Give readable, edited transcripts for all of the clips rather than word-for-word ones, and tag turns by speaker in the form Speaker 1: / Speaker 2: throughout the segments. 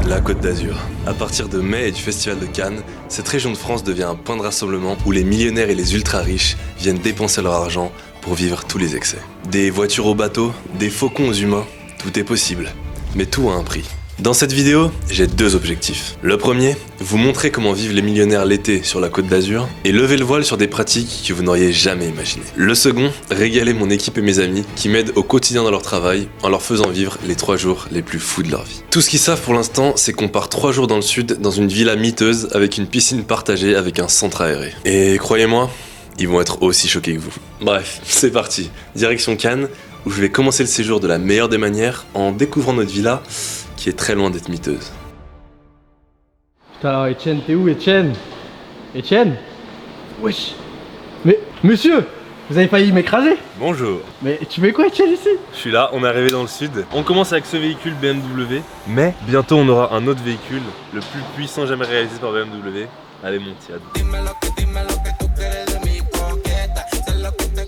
Speaker 1: La Côte d'Azur. À partir de mai et du Festival de Cannes, cette région de France devient un point de rassemblement où les millionnaires et les ultra-riches viennent dépenser leur argent pour vivre tous les excès. Des voitures aux bateaux, des faucons aux humains, tout est possible. Mais tout a un prix. Dans cette vidéo, j'ai deux objectifs. Le premier, vous montrer comment vivent les millionnaires l'été sur la Côte d'Azur et lever le voile sur des pratiques que vous n'auriez jamais imaginées. Le second, régaler mon équipe et mes amis qui m'aident au quotidien dans leur travail en leur faisant vivre les 3 jours les plus fous de leur vie. Tout ce qu'ils savent pour l'instant, c'est qu'on part 3 jours dans le sud dans une villa miteuse avec une piscine partagée avec un centre aéré. Et croyez-moi, ils vont être aussi choqués que vous. Bref, c'est parti. Direction Cannes, où je vais commencer le séjour de la meilleure des manières en découvrant notre villa qui est très loin d'être miteuse.
Speaker 2: Putain, alors Etienne, t'es où Etienne? Etienne? Wesh. Mais, monsieur, vous avez failli m'écraser.
Speaker 1: Bonjour.
Speaker 2: Mais tu fais quoi Etienne ici?
Speaker 1: Je suis là, on est arrivé dans le sud. On commence avec ce véhicule BMW, mais bientôt on aura un autre véhicule, le plus puissant jamais réalisé par BMW. Allez monte Yad.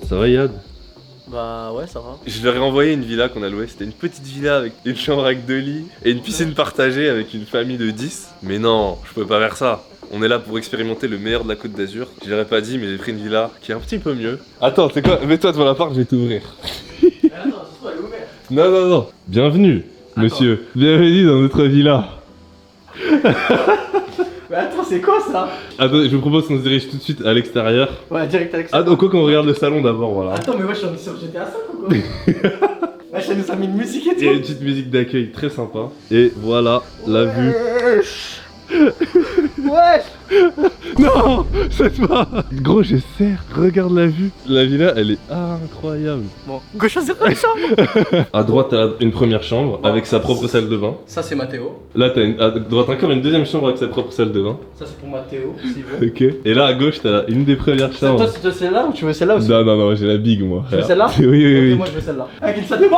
Speaker 1: Ça va Yad?
Speaker 2: Bah ouais, ça va.
Speaker 1: Je leur ai envoyé une villa qu'on a louée, c'était une petite villa avec une chambre avec 2 lits et une piscine partagée avec une famille de 10. Mais non, je pouvais pas faire ça. On est là pour expérimenter le meilleur de la Côte d'Azur. Je l'aurais pas dit, mais j'ai pris une villa qui est un petit peu mieux. Attends, c'est quoi? Mets-toi devant la porte, je vais t'ouvrir.
Speaker 2: Attends, c'est toi, elle est ouverte.
Speaker 1: Non. Bienvenue, monsieur. Bienvenue dans notre villa.
Speaker 2: Mais attends, c'est quoi ça?
Speaker 1: Attends, je vous propose qu'on se dirige tout de suite à l'extérieur.
Speaker 2: Ouais, direct avec ça.
Speaker 1: Ah, donc quoi qu'on regarde le salon d'abord, voilà.
Speaker 2: Attends, mais wesh, on est sur GTA 5 ou quoi? Wesh, elle nous a mis une musique et
Speaker 1: Il y a une
Speaker 2: tout.
Speaker 1: petite musique d'accueil très sympa. Et voilà la vue.
Speaker 2: Wesh.
Speaker 1: Non, cette fois. Gros, je serre. Regarde la vue. La villa, elle est incroyable.
Speaker 2: Bon, gauche, c'est quoi la chambre?
Speaker 1: À droite, t'as une première chambre avec sa propre salle de bain.
Speaker 2: Ça, c'est Mathéo.
Speaker 1: Là, t'as à droite encore une deuxième chambre avec sa propre salle de bain.
Speaker 2: Ça, c'est pour Mathéo, s'il veut.
Speaker 1: Ok. Et là, à gauche, t'as une des premières chambres.
Speaker 2: Toi, tu veux celle-là ou tu veux celle-là aussi?
Speaker 1: Non, j'ai la big, moi.
Speaker 2: Tu veux celle-là?
Speaker 1: Oui.
Speaker 2: Ok, moi, je veux celle-là. Avec une salle de bain.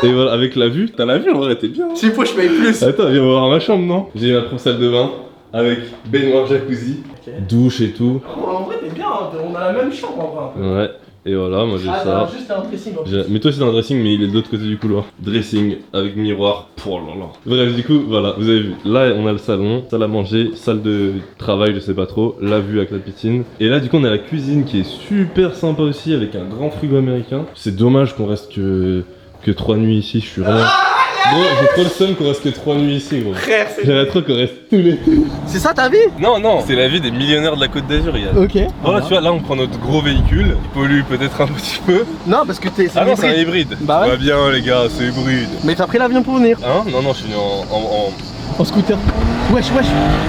Speaker 1: Et voilà, avec la vue, t'as la vue en vrai, t'es bien.
Speaker 2: S'il faut, je paye plus.
Speaker 1: Attends, viens voir ma chambre, non? J'ai ma propre salle de bain avec baignoire jacuzzi,
Speaker 2: Ok.
Speaker 1: douche et tout.
Speaker 2: En vrai, t'es bien, hein. On a la même chambre en vrai.
Speaker 1: Ouais, et voilà, moi j'ai
Speaker 2: Ah,
Speaker 1: ça.
Speaker 2: juste un dressing. En
Speaker 1: Mais toi c'est dans le dressing, mais il est de l'autre côté du couloir. Dressing avec miroir. Oh là là. Bref, du coup, voilà, vous avez vu. Là, on a le salon, salle à manger, salle de travail, je sais pas trop, la vue avec la piscine. Et là, du coup, on a la cuisine qui est super sympa aussi avec un grand frigo américain. C'est dommage qu'on reste que 3 nuits ici, je suis vraiment. Gros, j'ai trop le seum qu'on reste que 3 nuits ici, gros.
Speaker 2: Frère, c'est.
Speaker 1: J'aimerais trop qu'on reste tous les.
Speaker 2: C'est ça ta vie?
Speaker 1: Non, c'est la vie des millionnaires de la Côte d'Azur, Yann.
Speaker 2: Ok.
Speaker 1: Voilà, tu vois, là on prend notre gros véhicule, il pollue peut-être un petit peu.
Speaker 2: Non, parce que t'es.
Speaker 1: Ah non, c'est un hybride.
Speaker 2: Bah ouais.
Speaker 1: Va bien, les gars, c'est hybride.
Speaker 2: Mais t'as pris l'avion pour venir.
Speaker 1: Hein? Non, je suis venu
Speaker 2: En scooter. Wesh.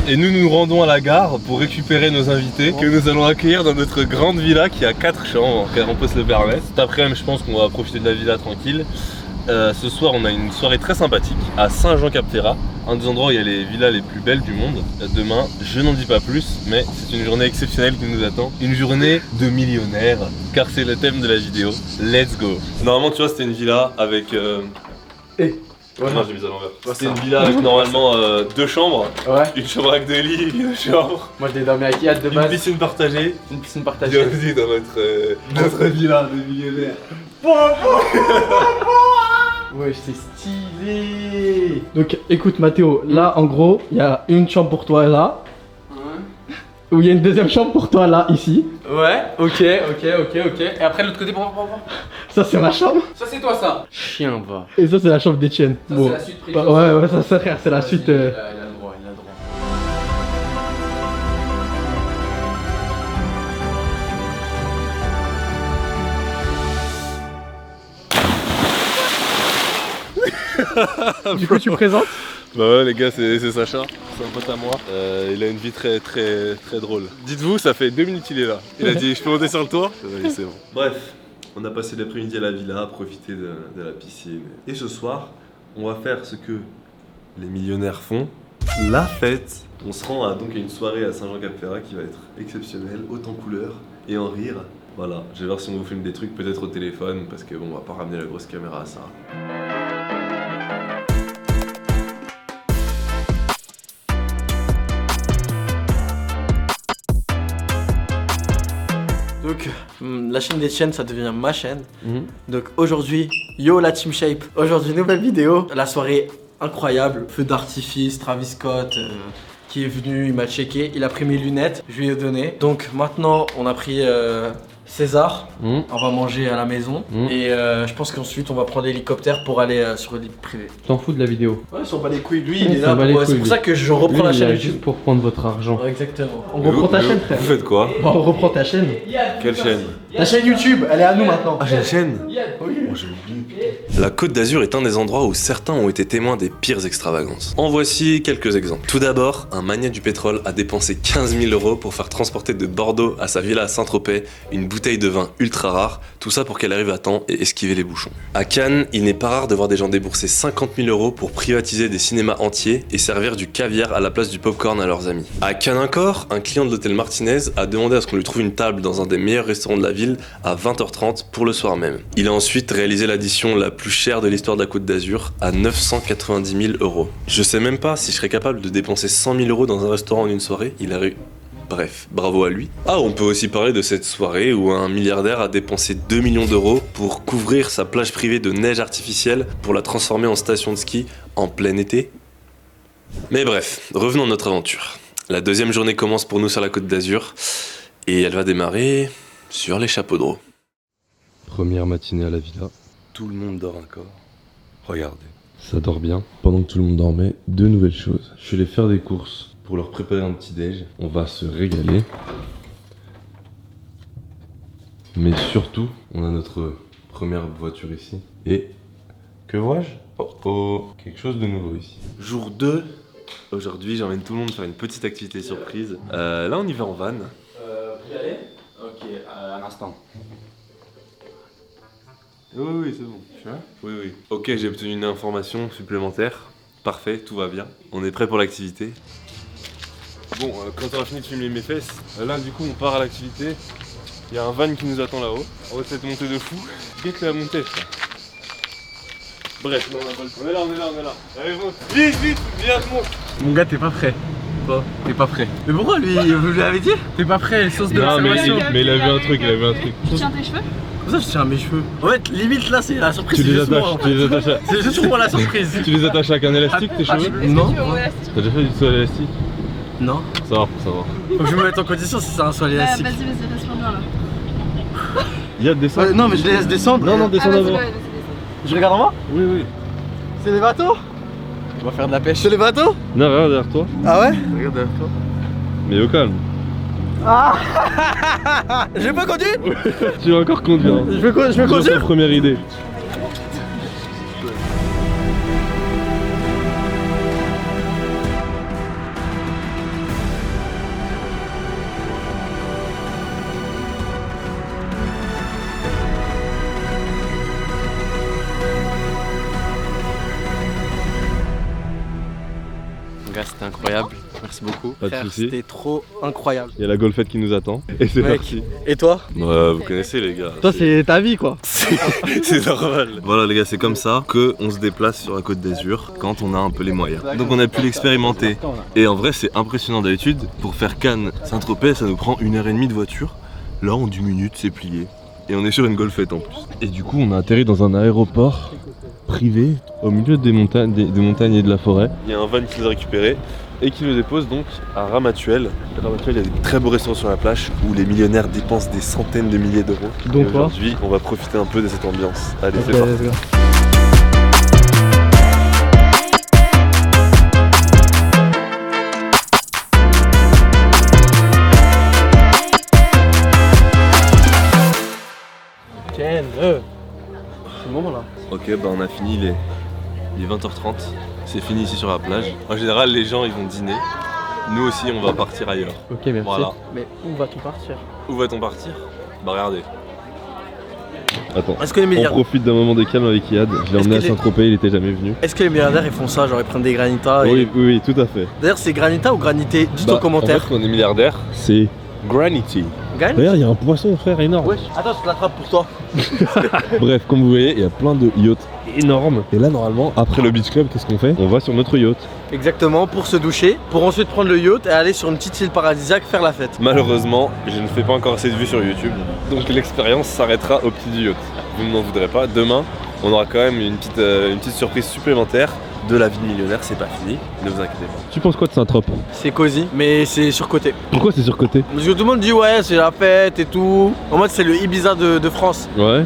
Speaker 1: Et nous nous rendons à la gare pour récupérer nos invités que nous allons accueillir dans notre grande villa qui a 4 chambres, car on peut se le permettre. Cet après-midi, je pense qu'on va profiter de la villa tranquille. Ce soir, on a une soirée très sympathique à Saint-Jean-Cap-Ferrat, un des endroits où il y a les villas les plus belles du monde. Demain, je n'en dis pas plus, mais c'est une journée exceptionnelle qui nous attend. Une journée de millionnaires, car c'est le thème de la vidéo. Let's go. Normalement, tu vois, c'était une villa avec... Ouais, non, j'ai mis à l'envers. C'était une villa avec normalement 2 chambres.
Speaker 2: Ouais.
Speaker 1: Une chambre avec 2 lits, une chambre.
Speaker 2: Moi, je l'ai dormi avec Yad de
Speaker 1: Une
Speaker 2: base.
Speaker 1: piscine partagée.
Speaker 2: Une piscine partagée.
Speaker 1: Bienvenue dans notre villa de millionnaires.
Speaker 2: Wesh, c'est stylé. Donc, écoute, Mathéo, là, en gros, il y a une chambre pour toi là. Où il y a une deuxième chambre pour toi là, ici.
Speaker 3: Ouais, ok. Et après, de l'autre côté, pour
Speaker 2: Ça, c'est ma chambre.
Speaker 3: Ça, c'est toi, ça. Chien, va.
Speaker 2: Et ça, c'est la chambre d'Etienne.
Speaker 3: Ça,
Speaker 2: Bon.
Speaker 3: c'est la suite
Speaker 2: Bah, ouais, ça, frère, c'est la suite.
Speaker 3: Il a le droit, il a le droit.
Speaker 2: Du coup, tu présentes?
Speaker 1: Bah ouais les gars, c'est Sacha, c'est un pote à moi. Il a une vie très drôle. Dites-vous, ça fait 2 minutes qu'il est là. Il a dit je peux monter sur le toit? Oui, c'est bon. Bref, on a passé l'après-midi à la villa, profiter de la piscine. Et ce soir, on va faire ce que les millionnaires font, la fête. On se rend donc à une soirée à Saint-Jean-Cap-Ferrat qui va être exceptionnelle, haute en couleurs et en rire. Voilà, je vais voir si on vous filme des trucs peut-être au téléphone parce que bon, on va pas ramener la grosse caméra à ça.
Speaker 2: Donc, La chaîne d'Etienne, ça devient ma chaîne. Donc aujourd'hui, yo la Team Shape. Aujourd'hui, nouvelle vidéo. La soirée incroyable. Feu d'artifice, Travis Scott qui est venu, il m'a checké. Il a pris mes lunettes, je lui ai donné. Donc maintenant, on a pris César. On va manger à la maison. Et je pense qu'ensuite, on va prendre l'hélicoptère pour aller sur le lit privé.
Speaker 3: T'en fous de la vidéo?
Speaker 2: Ouais, ils s'en bat les couilles. Lui, il est là. C'est pour ça que je reprends la chaîne YouTube.
Speaker 3: Juste pour prendre votre argent.
Speaker 2: Ouais, exactement. On reprend ta chaîne, frère.
Speaker 1: Vous faites quoi?
Speaker 2: Bon, on reprend ta chaîne.
Speaker 1: Quelle chaîne?
Speaker 2: Ta chaîne YouTube, elle est à nous maintenant.
Speaker 1: Ah, j'ai la chaîne?
Speaker 2: Oui.
Speaker 1: Oh, j'ai oublié. La Côte d'Azur est un des endroits où certains ont été témoins des pires extravagances. En voici quelques exemples. Tout d'abord, un magnat du pétrole a dépensé 15 000 € pour faire transporter de Bordeaux à sa villa à Saint-Tropez une bouteille de vin ultra rare, tout ça pour qu'elle arrive à temps et esquiver les bouchons. À Cannes, il n'est pas rare de voir des gens débourser 50 000 € pour privatiser des cinémas entiers et servir du caviar à la place du popcorn à leurs amis. À Cannes encore, un client de l'hôtel Martinez a demandé à ce qu'on lui trouve une table dans un des meilleurs restaurants de la ville à 20h30 pour le soir même. Il a ensuite réalisé l'addition la plus chère de l'histoire de la Côte d'Azur à 990 000 €. Je sais même pas si je serais capable de dépenser 100 000 € dans un restaurant en une soirée, il a réussi. Bref, bravo à lui. Ah, on peut aussi parler de cette soirée où un milliardaire a dépensé 2 millions d'euros pour couvrir sa plage privée de neige artificielle pour la transformer en station de ski en plein été. Mais bref, revenons à notre aventure. La deuxième journée commence pour nous sur la Côte d'Azur et elle va démarrer sur les chapeaux de roue. Première matinée à la villa. Tout le monde dort encore. Regardez. Ça dort bien. Pendant que tout le monde dormait, deux nouvelles choses. Je suis allé faire des courses pour leur préparer un petit déj. On va se régaler. Mais surtout, on a notre première voiture ici. Et que vois-je? Oh, quelque chose de nouveau ici. Jour 2. Aujourd'hui, j'emmène tout le monde faire une petite activité surprise. Là, on y va en van.
Speaker 3: Vous y allez? Ok, un instant.
Speaker 1: Oui, c'est bon. Tu vois? Oui. Ok, j'ai obtenu une information supplémentaire. Parfait, tout va bien. On est prêt pour l'activité. Bon, quand on a fini de filmer mes fesses, là du coup on part à l'activité. Il y a un van qui nous attend là-haut. On va cette montée de fou. Guette la montée, frère. Bref, non, on est là. Allez, monte. Vite, viens, monte.
Speaker 3: Mon gars, t'es pas prêt. Quoi? T'es pas prêt.
Speaker 2: Mais pourquoi lui, vous lui avez dit?
Speaker 3: T'es pas prêt, sauce de
Speaker 1: Non,
Speaker 3: l'observation.
Speaker 1: mais il a vu un truc,
Speaker 4: Tu tiens tes cheveux?
Speaker 2: Comme ça, je tiens mes cheveux. En fait, limite là, c'est la surprise.
Speaker 1: Tu les
Speaker 2: c'est juste moi, en
Speaker 1: attaches,
Speaker 2: fait. C'est juste pour moi la surprise.
Speaker 1: Tu les attaches avec un élastique, tes cheveux?
Speaker 2: Non.
Speaker 1: T'as déjà fait du saut à l'élastique?
Speaker 2: Non.
Speaker 1: Ça va, pour savoir.
Speaker 2: Faut que je me mette en condition si c'est un soin élastique.
Speaker 4: Vas-y, reste bien là.
Speaker 1: Y'a descend.
Speaker 2: Non, mais je les laisse descendre.
Speaker 1: Non, descends
Speaker 4: Vas-y,
Speaker 1: d'abord.
Speaker 4: vas-y.
Speaker 2: Je regarde en bas.
Speaker 1: Oui.
Speaker 2: C'est des bateaux?
Speaker 3: On va faire de la pêche.
Speaker 2: C'est des bateaux?
Speaker 1: Non, regarde derrière toi.
Speaker 2: Ah ouais?
Speaker 3: Regarde derrière toi.
Speaker 1: Mais au calme.
Speaker 2: Je vais pas conduire?
Speaker 1: Tu vas encore conduire. Hein.
Speaker 2: Je vais
Speaker 1: Toujours
Speaker 2: conduire?
Speaker 1: ta première idée.
Speaker 3: Mon gars, c'était incroyable. Merci beaucoup.
Speaker 1: Pas de
Speaker 2: Frère,
Speaker 1: soucis.
Speaker 2: c'était trop incroyable.
Speaker 1: Il y a la golfette qui nous attend. Et c'est
Speaker 2: Mec.
Speaker 1: parti.
Speaker 2: Et toi?
Speaker 1: Ouais, vous connaissez les gars.
Speaker 2: Toi, c'est ta vie quoi.
Speaker 1: C'est normal. Voilà les gars, c'est comme ça qu'on se déplace sur la Côte d'Azur quand on a un peu les moyens. Donc on a pu l'expérimenter. Et en vrai c'est impressionnant d'habitude. Pour faire Cannes Saint-Tropez, ça nous prend 1h30 de voiture. Là en 10 minutes c'est plié. Et on est sur une golfette en plus. Et du coup on a atterri dans un aéroport privé au milieu des montagnes, des montagnes et de la forêt. Il y a un van qui nous a récupéré et qui le dépose donc à Ramatuelle. Ramatuelle, il y a des très beaux restaurants sur la plage où les millionnaires dépensent des centaines de milliers d'euros.
Speaker 2: Donc
Speaker 1: Et
Speaker 2: quoi?
Speaker 1: aujourd'hui, on va profiter un peu de cette ambiance. Allez,
Speaker 2: Ok,
Speaker 1: c'est parti.
Speaker 2: let's go. Ken, c'est le moment là.
Speaker 1: Ok, bah on a fini, il est 20h30. C'est fini ici sur la plage. En général, les gens ils vont dîner. Nous aussi, on va partir ailleurs.
Speaker 2: Ok, merci.
Speaker 1: Voilà.
Speaker 2: Mais où va-t-on partir?
Speaker 1: Où va-t-on partir? Bah regardez. Attends,
Speaker 2: Est-ce que les
Speaker 1: on
Speaker 2: milliardaires,
Speaker 1: profite d'un moment de calme avec Iad. Je l'ai
Speaker 2: Est-ce
Speaker 1: emmené à
Speaker 2: que les-
Speaker 1: Saint-Tropez, il était jamais venu.
Speaker 2: est-ce que les milliardaires ils font ça, genre ils prennent des granitas et...
Speaker 1: Oui, tout à fait.
Speaker 2: D'ailleurs c'est granita ou granité? Dites
Speaker 1: Bah,
Speaker 2: en commentaire.
Speaker 1: En fait, quand on est milliardaire, c'est Granity.
Speaker 2: Gagne.
Speaker 5: D'ailleurs, il y a un poisson, frère, énorme.
Speaker 2: Wesh, attends, je l'attrape pour toi.
Speaker 5: Bref, comme vous voyez, il y a plein de yachts énormes. Et là, normalement, après le beach club, qu'est-ce qu'on fait? On va sur notre yacht.
Speaker 2: Exactement, pour se doucher, pour ensuite prendre le yacht et aller sur une petite île paradisiaque faire la fête.
Speaker 5: Malheureusement, je ne fais pas encore assez de vues sur YouTube. Donc l'expérience s'arrêtera au pied du yacht. Vous ne m'en voudrez pas. Demain, on aura quand même une petite surprise supplémentaire. De la vie de millionnaire, c'est pas fini, ne vous inquiétez pas. Tu penses quoi de Saint-Trope?
Speaker 2: C'est cosy, mais c'est surcoté.
Speaker 5: Pourquoi c'est surcoté?
Speaker 2: Parce que tout le monde dit ouais, c'est la fête et tout. En mode, c'est le Ibiza de France.
Speaker 5: Ouais.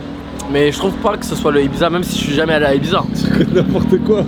Speaker 2: Mais je trouve pas que ce soit le Ibiza, même si je suis jamais allé à Ibiza.
Speaker 5: C'est n'importe quoi,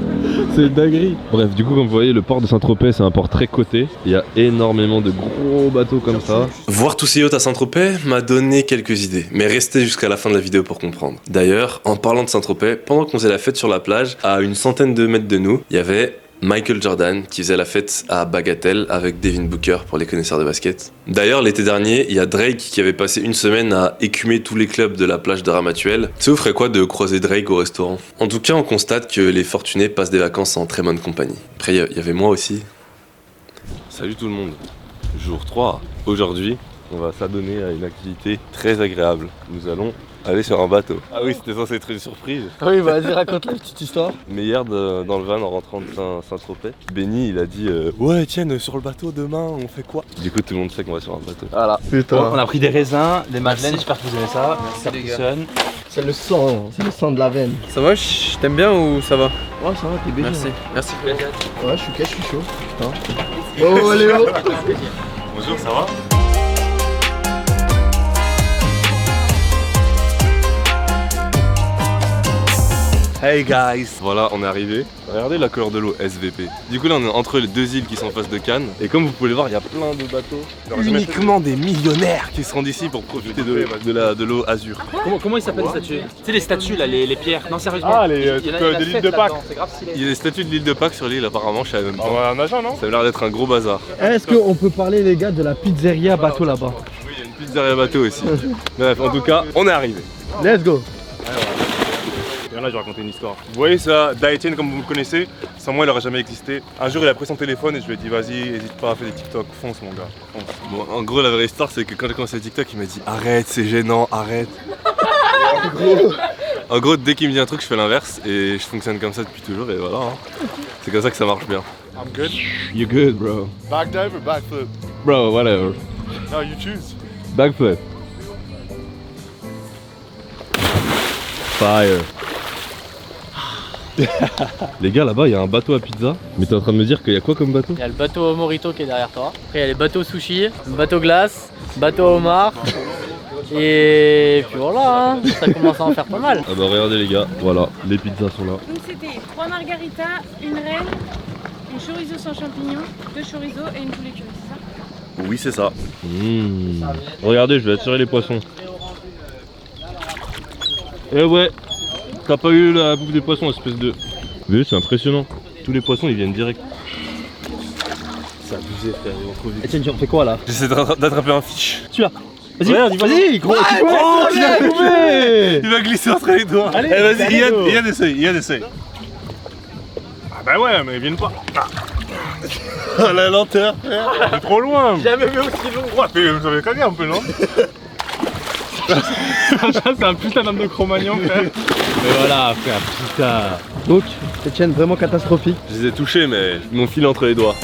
Speaker 5: c'est une dinguerie. Bref, du coup, comme vous voyez, le port de Saint-Tropez, c'est un port très coté. Il y a énormément de gros bateaux comme ça.
Speaker 1: Voir tous ces yachts à Saint-Tropez m'a donné quelques idées, mais restez jusqu'à la fin de la vidéo pour comprendre. D'ailleurs, en parlant de Saint-Tropez, pendant qu'on faisait la fête sur la plage, à une centaine de mètres de nous, il y avait Michael Jordan qui faisait la fête à Bagatelle avec Devin Booker pour les connaisseurs de basket. D'ailleurs, l'été dernier, il y a Drake qui avait passé une semaine à écumer tous les clubs de la plage de Ramatuelle. Ça vous ferait quoi de croiser Drake au restaurant? En tout cas, on constate que les fortunés passent des vacances en très bonne compagnie. Après, il y avait moi aussi.
Speaker 5: Salut tout le monde, jour 3. Aujourd'hui, on va s'adonner à une activité très agréable. Nous allons aller sur un bateau. Ah oui, c'était censé être une surprise.
Speaker 2: Oui, vas-y, raconte la petite histoire.
Speaker 5: Mais hier, dans le van, en rentrant de Saint-Tropez, Benny, il a dit ouais, tiens, sur le bateau demain, on fait quoi? Du coup, tout le monde sait qu'on va sur un bateau.
Speaker 2: Voilà.
Speaker 3: Bon, on a pris des raisins, des madeleines, j'espère que vous aimez ça. Ça fonctionne.
Speaker 2: C'est le sang de la veine.
Speaker 3: Ça va, je t'aime bien ou ça va?
Speaker 2: Ouais, ça va, t'es bien.
Speaker 3: Merci. Merci.
Speaker 2: Ouais, je suis chaud. Putain. Oh, Léo.
Speaker 5: Bonjour, ça va? Hey guys! Voilà, on est arrivé. Regardez la couleur de l'eau, SVP. Du coup là on est entre les deux îles qui sont en face de Cannes. Et comme vous pouvez le voir, il y a plein de bateaux. Uniquement des millionnaires qui se rendent ici pour profiter de l'eau azur.
Speaker 3: Comment ils s'appellent les statues? Tu sais les statues là, les pierres. Non sérieusement.
Speaker 6: Ah, de l'île de Pâques.
Speaker 5: Il y a des statues de l'île de Pâques sur l'île apparemment, je savais même pas.
Speaker 6: Ah, un agent, non?
Speaker 5: Ça a l'air d'être un gros bazar.
Speaker 2: Est-ce qu'on peut parler, les gars, de la pizzeria bateau là-bas?
Speaker 5: Oui, il y a une pizzeria bateau aussi. Bref, en tout cas, on est arrivé.
Speaker 2: Let's go.
Speaker 6: Et là, je vais raconter une histoire. Vous voyez ça, Daetienne, comme vous me connaissez, sans moi, il aurait jamais existé. Un jour, il a pris son téléphone et je lui ai dit, vas-y, hésite pas à faire des TikTok, fonce, mon gars, fonce.
Speaker 5: Bon, en gros, la vraie histoire, c'est que quand j'ai commencé TikTok, il m'a dit arrête, c'est gênant, arrête. En gros, dès qu'il me dit un truc, je fais l'inverse et je fonctionne comme ça depuis toujours et voilà. Hein. C'est comme ça que ça marche bien.
Speaker 6: I'm good.
Speaker 5: You're good, bro.
Speaker 6: Back dive or back flip?
Speaker 5: Bro, whatever.
Speaker 6: No, you choose.
Speaker 5: Backflip. Fire. Les gars, là-bas, il y a un bateau à pizza. Mais t'es en train de me dire qu'il y a quoi comme bateau?
Speaker 7: Il y a le bateau Morito qui est derrière toi. Après il y a les bateaux sushi, le bateau glace, bateau homard. Et puis voilà, hein, ça commence à en faire pas mal.
Speaker 5: Ah bah regardez les gars, voilà, les pizzas sont là.
Speaker 4: Donc c'était 3 margaritas, une reine, une chorizo sans champignons, 2 chorizo et une poulet curry, c'est ça?
Speaker 5: Oui, c'est ça. Regardez, je vais attirer les poissons. Eh ouais, t'as pas eu la bouffe des poissons, espèce de... Vous voyez, c'est impressionnant. Tous les poissons, ils viennent direct. C'est abusé, frère, ils vont trop vite.
Speaker 2: Etienne, on fait quoi là?
Speaker 5: J'essaie d'attraper un fiche.
Speaker 2: Vas-y, vas-y, gros, tu peux.
Speaker 5: Oh, tu l'as trouvé! Il va glisser entre les doigts.
Speaker 6: Allez, vas-y, Yann essaye. Ah bah ouais, mais ils viennent pas.
Speaker 5: Ah, la lenteur, frère.
Speaker 6: C'est trop loin.
Speaker 2: Jamais vu aussi long.
Speaker 6: Ouais, vous avez cagué un peu, non? C'est un putain d'homme de Cro-Magnon, frère.
Speaker 5: Mais voilà, frère, putain.
Speaker 2: Donc, Etienne, vraiment catastrophique.
Speaker 5: Je les ai touchés, mais ils m'ont filé entre les doigts.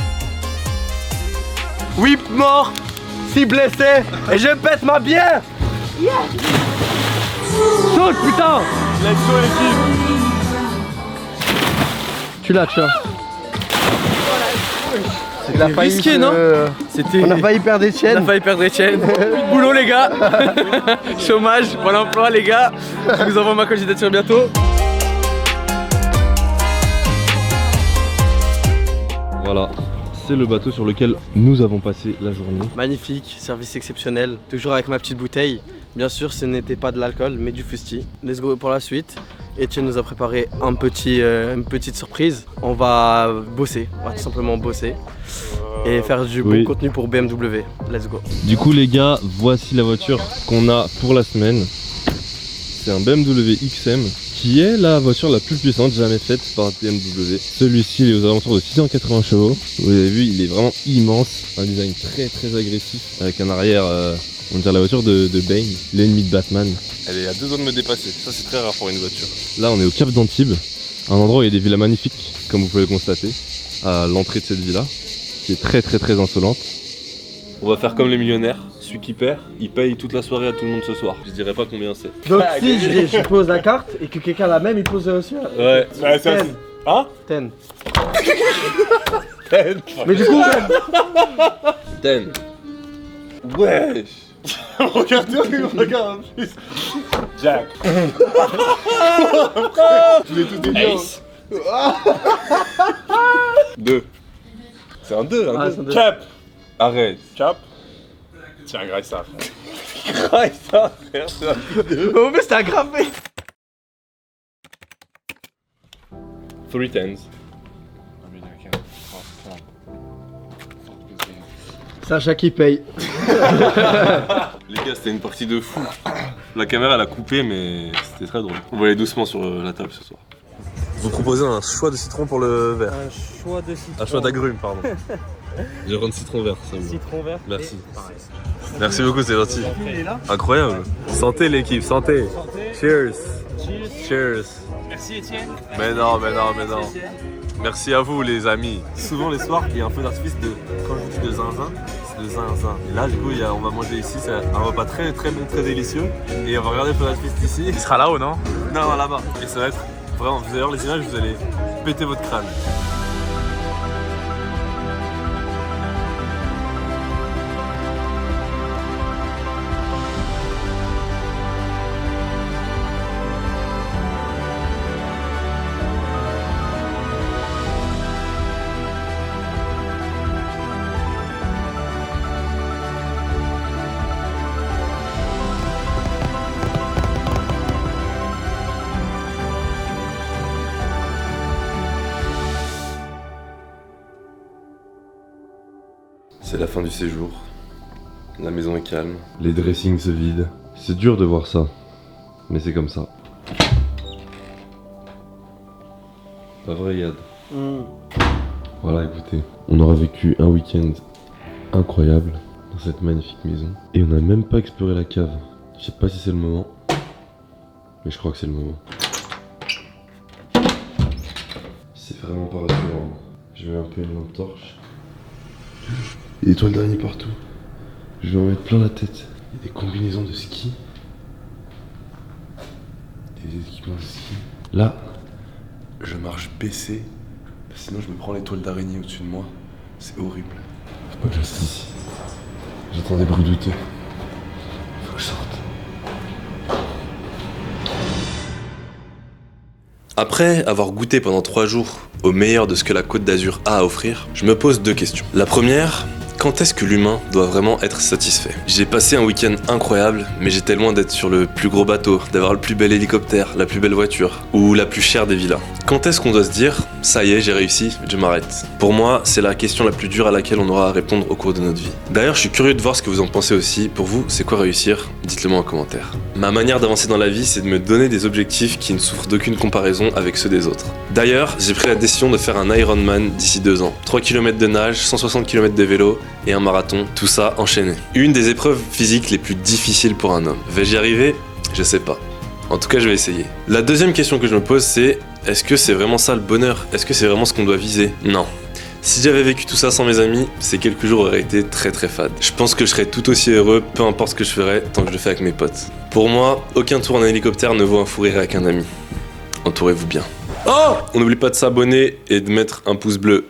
Speaker 2: Whip mort, 6 blessés, et je pète ma bière. Saute, putain.
Speaker 6: Let's go, l'équipe.
Speaker 2: Tu l'as.
Speaker 3: C'était risqué, non?
Speaker 2: On a failli perdre Etienne.
Speaker 3: On a failli perdre Etienne. Boulot les gars. Chômage, Pôle emploi les gars. Je vous envoie ma candidature bientôt.
Speaker 5: Voilà, c'est le bateau sur lequel nous avons passé la journée.
Speaker 2: Magnifique, service exceptionnel. Toujours avec ma petite bouteille. Bien sûr, ce n'était pas de l'alcool, mais du fusti. Let's go pour la suite. Etienne nous a préparé une petite surprise. On va bosser, on va tout simplement bosser et faire du bon contenu pour BMW. Let's go.
Speaker 5: Du coup les gars, voici la voiture qu'on a pour la semaine. C'est un BMW XM qui est la voiture la plus puissante jamais faite par un BMW. Celui-ci est aux alentours de 680 chevaux. Vous avez vu, il est vraiment immense. Un design très agressif avec un arrière On dirait la voiture de Bane, l'ennemi de Batman. Elle est à 2 doigts de me dépasser, ça c'est très rare pour une voiture. Là on est au Cap d'Antibes, un endroit où il y a des villas magnifiques, comme vous pouvez le constater, à l'entrée de cette villa, qui est très insolente. On va faire comme les millionnaires, celui qui perd, il paye toute la soirée à tout le monde ce soir. Je dirais pas combien c'est.
Speaker 2: Donc si je pose la carte et que quelqu'un la même, il pose aussi.
Speaker 5: Ouais.
Speaker 2: Ten.
Speaker 6: Hein?
Speaker 2: Ten. Mais du coup,
Speaker 5: Ten. Wesh.
Speaker 6: Regarde en plus. Jack. Tu l'es tout dédié.
Speaker 5: 2. C'est un 2, un 2.
Speaker 6: Cap.
Speaker 5: Arrête.
Speaker 6: Cap. Tiens, graille ça.
Speaker 5: Graille ça, frère, c'est un 2.
Speaker 2: au moins c'était aggravé.
Speaker 5: 3 tens.
Speaker 2: Sacha qui paye.
Speaker 5: Les gars, c'était une partie de fou. La caméra elle a coupé, mais c'était très drôle. On va aller doucement sur la table ce soir. Vous proposez un choix de citron pour le verre.
Speaker 7: Un choix de citron.
Speaker 5: Un choix d'agrumes, pardon. J'ai un citron vert, ça vous.
Speaker 7: Citron vert.
Speaker 5: Merci. Merci beaucoup, c'est gentil. Incroyable. Santé l'équipe, santé. Cheers. Cheers.
Speaker 3: Merci Étienne.
Speaker 5: Mais non. Merci à vous les amis. Souvent les soirs, il y a un feu d'artifice de, quand je dis de zinzin, c'est de zinzin. Et là du coup, on va manger ici, c'est un repas très bon, très délicieux. Et on va regarder le feu d'artifice d'ici.
Speaker 3: Il sera là-haut, non?
Speaker 5: Non, là-bas. Et ça va être vraiment, vous allez voir les images, vous allez péter votre crâne. C'est la fin du séjour. La maison est calme. Les dressings se vident. C'est dur de voir ça, mais c'est comme ça. Pas vrai, Yad? Voilà, écoutez, on aura vécu un week-end incroyable dans cette magnifique maison. Et on n'a même pas exploré la cave. Je sais pas si c'est le moment, mais je crois que c'est le moment. C'est vraiment pas rassurant. Je mets un peu une lampe torche. Il y a des toiles d'araignée partout. Je vais en mettre plein la tête. Il y a des combinaisons de ski. Des équipements de ski. Là, je marche baissé. Sinon, je me prends les toiles d'araignée au-dessus de moi. C'est horrible. Faut pas que je reste ici. J'entends des bruits douteux. Faut que je sorte. Après avoir goûté pendant 3 jours au meilleur de ce que la Côte d'Azur a à offrir, je me pose 2 questions. La première, quand est-ce que l'humain doit vraiment être satisfait? J'ai passé un week-end incroyable, mais j'étais loin d'être sur le plus gros bateau, d'avoir le plus bel hélicoptère, la plus belle voiture, ou la plus chère des villas. Quand est-ce qu'on doit se dire, ça y est, j'ai réussi, je m'arrête? Pour moi, c'est la question la plus dure à laquelle on aura à répondre au cours de notre vie. D'ailleurs, je suis curieux de voir ce que vous en pensez aussi. Pour vous, c'est quoi réussir? Dites-le moi en commentaire. Ma manière d'avancer dans la vie, c'est de me donner des objectifs qui ne souffrent d'aucune comparaison avec ceux des autres. D'ailleurs, j'ai pris la décision de faire un Ironman d'ici 2 ans. 3 km de nage, 160 km de vélo et un marathon, tout ça enchaîné. Une des épreuves physiques les plus difficiles pour un homme. Vais-je y arriver? Je sais pas. En tout cas, je vais essayer. La deuxième question que je me pose, c'est est-ce que c'est vraiment ça le bonheur? Est-ce que c'est vraiment ce qu'on doit viser? Non. Si j'avais vécu tout ça sans mes amis, ces quelques jours auraient été très fades. Je pense que je serais tout aussi heureux, peu importe ce que je ferais, tant que je le fais avec mes potes. Pour moi, aucun tour en hélicoptère ne vaut un fou rire avec un ami. Entourez-vous bien. Oh! On n'oublie pas de s'abonner et de mettre un pouce bleu.